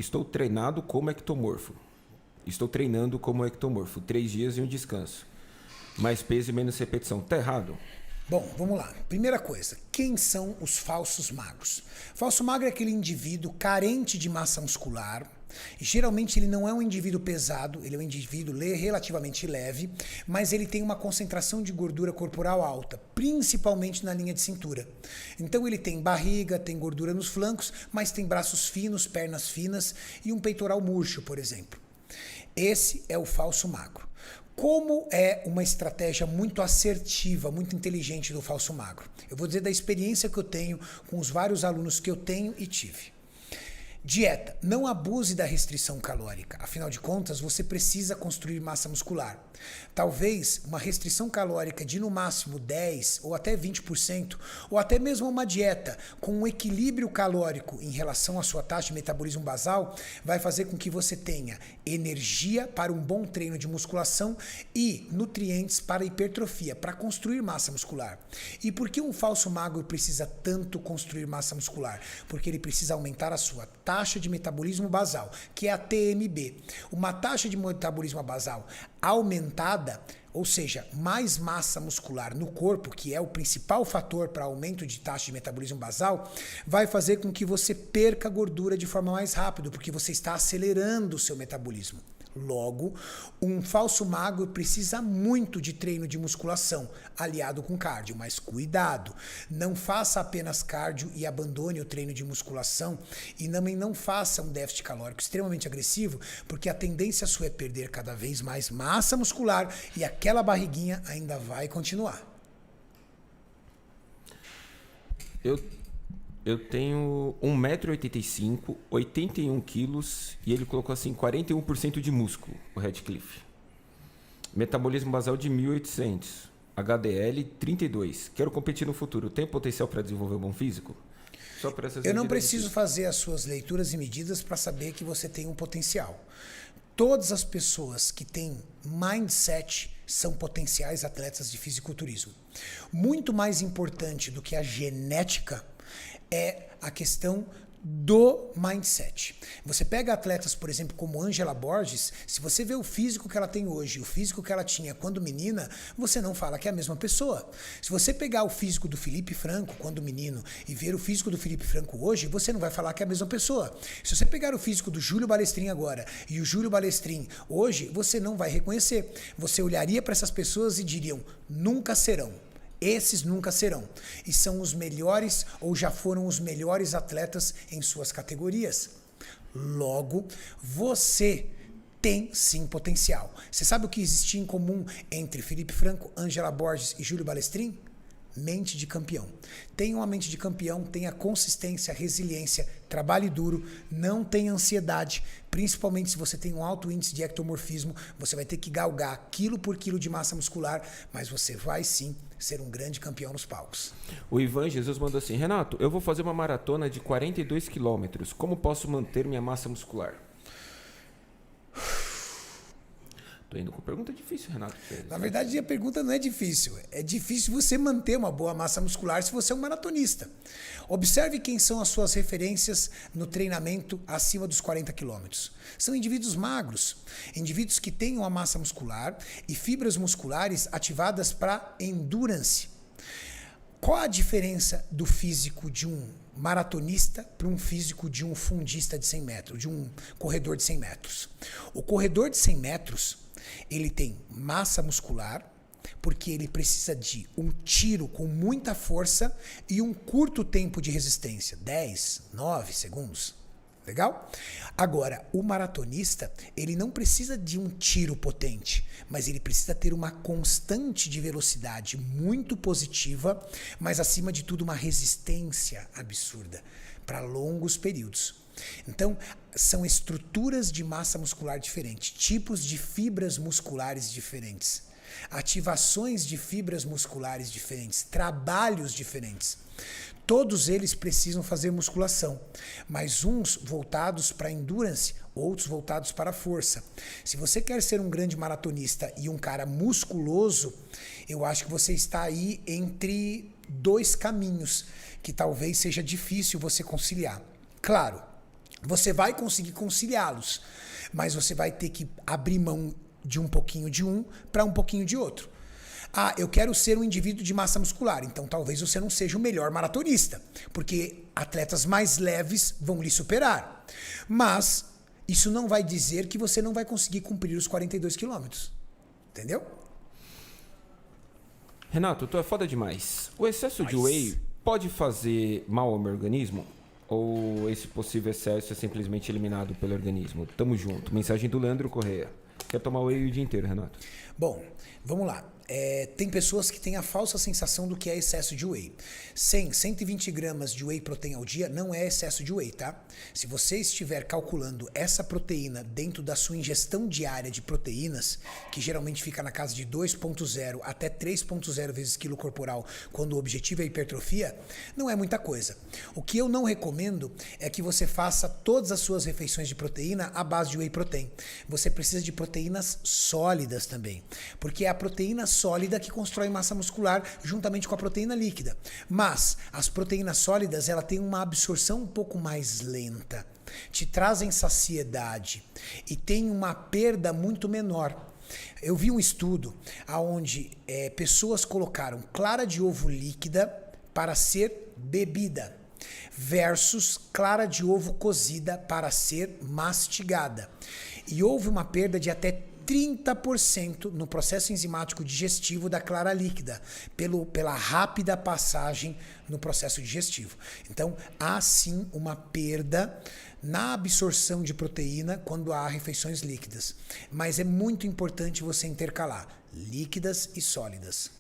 Estou treinado como ectomorfo. Estou treinando como ectomorfo. 3 dias e um descanso. Mais peso e menos repetição. Tá errado? Bom, vamos lá. Primeira coisa, quem são os falsos magros? Falso magro é aquele indivíduo carente de massa muscular. Geralmente ele não é um indivíduo pesado, ele é um indivíduo relativamente leve, mas ele tem uma concentração de gordura corporal alta, principalmente na linha de cintura. Então ele tem barriga, tem gordura nos flancos, mas tem braços finos, pernas finas e um peitoral murcho, por exemplo. Esse é o falso magro. Como é uma estratégia muito assertiva, muito inteligente do falso magro? Eu vou dizer da experiência que eu tenho com os vários alunos que eu tenho e tive. Dieta. Não abuse da restrição calórica. Afinal de contas, você precisa construir massa muscular. Talvez uma restrição calórica de no máximo 10% ou até 20%, ou até mesmo uma dieta com um equilíbrio calórico em relação à sua taxa de metabolismo basal, vai fazer com que você tenha energia para um bom treino de musculação e nutrientes para hipertrofia, para construir massa muscular. E por que um falso magro precisa tanto construir massa muscular? Porque ele precisa aumentar a sua taxa de metabolismo basal, que é a TMB. Uma taxa de metabolismo basal aumentada, ou seja, mais massa muscular no corpo, que é o principal fator para aumento de taxa de metabolismo basal, vai fazer com que você perca gordura de forma mais rápida, porque você está acelerando o seu metabolismo. Logo, um falso magro precisa muito de treino de musculação, aliado com cardio, mas cuidado, não faça apenas cardio e abandone o treino de musculação e também não faça um déficit calórico extremamente agressivo, porque a tendência sua é perder cada vez mais massa muscular e aquela barriguinha ainda vai continuar. Eu tenho 1,85 m, 81 kg e ele colocou assim 41% de músculo, o Radcliffe. Metabolismo basal de 1.800, HDL 32. Quero competir no futuro. Tem potencial para desenvolver um bom físico? Só para essas Eu não medidas preciso fazer as suas leituras e medidas para saber que você tem um potencial. Todas as pessoas que têm mindset são potenciais atletas de fisiculturismo. Muito mais importante do que a genética é a questão do mindset. Você pega atletas, por exemplo, como Angela Borges, se você vê o físico que ela tem hoje, o físico que ela tinha quando menina, você não fala que é a mesma pessoa. Se você pegar o físico do Felipe Franco quando menino e ver o físico do Felipe Franco hoje, você não vai falar que é a mesma pessoa. Se você pegar o físico do Júlio Balestrin agora e o Júlio Balestrin hoje, você não vai reconhecer. Você olharia para essas pessoas e diriam, nunca serão. Esses nunca serão. E são os melhores ou já foram os melhores atletas em suas categorias. Logo, você tem sim potencial. Você sabe o que existia em comum entre Felipe Franco, Angela Borges e Júlio Balestrin? Mente de campeão. Tenha uma mente de campeão, tenha consistência, resiliência, trabalhe duro, não tenha ansiedade, principalmente se você tem um alto índice de ectomorfismo, você vai ter que galgar quilo por quilo de massa muscular, mas você vai sim ser um grande campeão nos palcos. O Ivan Jesus mandou assim, Renato, eu vou fazer uma maratona de 42 quilômetros, como posso manter minha massa muscular? Tô indo com pergunta difícil, Renato. Na verdade, a pergunta não é difícil. É difícil você manter uma boa massa muscular se você é um maratonista. Observe quem são as suas referências no treinamento acima dos 40 quilômetros. São indivíduos magros, indivíduos que têm uma massa muscular e fibras musculares ativadas para endurance. Qual a diferença do físico de um maratonista para um físico de um fundista de 100 metros, de um corredor de 100 metros? O corredor de 100 metros, ele tem massa muscular, porque ele precisa de um tiro com muita força e um curto tempo de resistência, 10, 9 segundos. Legal? Agora, o maratonista, ele não precisa de um tiro potente, mas ele precisa ter uma constante de velocidade muito positiva, mas acima de tudo uma resistência absurda para longos períodos. Então, são estruturas de massa muscular diferentes, tipos de fibras musculares diferentes, ativações de fibras musculares diferentes, trabalhos diferentes. Todos eles precisam fazer musculação, mas uns voltados para endurance, outros voltados para a força. Se você quer ser um grande maratonista e um cara musculoso, eu acho que você está aí entre dois caminhos que talvez seja difícil você conciliar. Claro, Você vai conseguir conciliá-los, mas você vai ter que abrir mão de um pouquinho de um para um pouquinho de outro. Ah, eu quero ser um indivíduo de massa muscular, então talvez você não seja o melhor maratonista, porque atletas mais leves vão lhe superar. Mas isso não vai dizer que você não vai conseguir cumprir os 42 quilômetros. Entendeu? Renato, tu é foda demais. O excesso de whey pode fazer mal ao meu organismo? Ou esse possível excesso é simplesmente eliminado pelo organismo? Tamo junto. Mensagem do Leandro Correia. Quer tomar whey o dia inteiro, Renato? Bom, vamos lá. Tem pessoas que têm a falsa sensação do que é excesso de whey. 100, 120 gramas de whey protein ao dia não é excesso de whey, tá? Se você estiver calculando essa proteína dentro da sua ingestão diária de proteínas, que geralmente fica na casa de 2,0 até 3,0 vezes quilo corporal, quando o objetivo é hipertrofia, não é muita coisa. O que eu não recomendo é que você faça todas as suas refeições de proteína à base de whey protein. Você precisa de proteínas sólidas também, porque é a proteína sólida que constrói massa muscular juntamente com a proteína líquida. Mas as proteínas sólidas, ela tem uma absorção um pouco mais lenta, te trazem saciedade e tem uma perda muito menor. Eu vi um estudo onde pessoas colocaram clara de ovo líquida para ser bebida versus clara de ovo cozida para ser mastigada. E houve uma perda de até 30% no processo enzimático digestivo da clara líquida, pela rápida passagem no processo digestivo. Então, há sim uma perda na absorção de proteína quando há refeições líquidas. Mas é muito importante você intercalar líquidas e sólidas.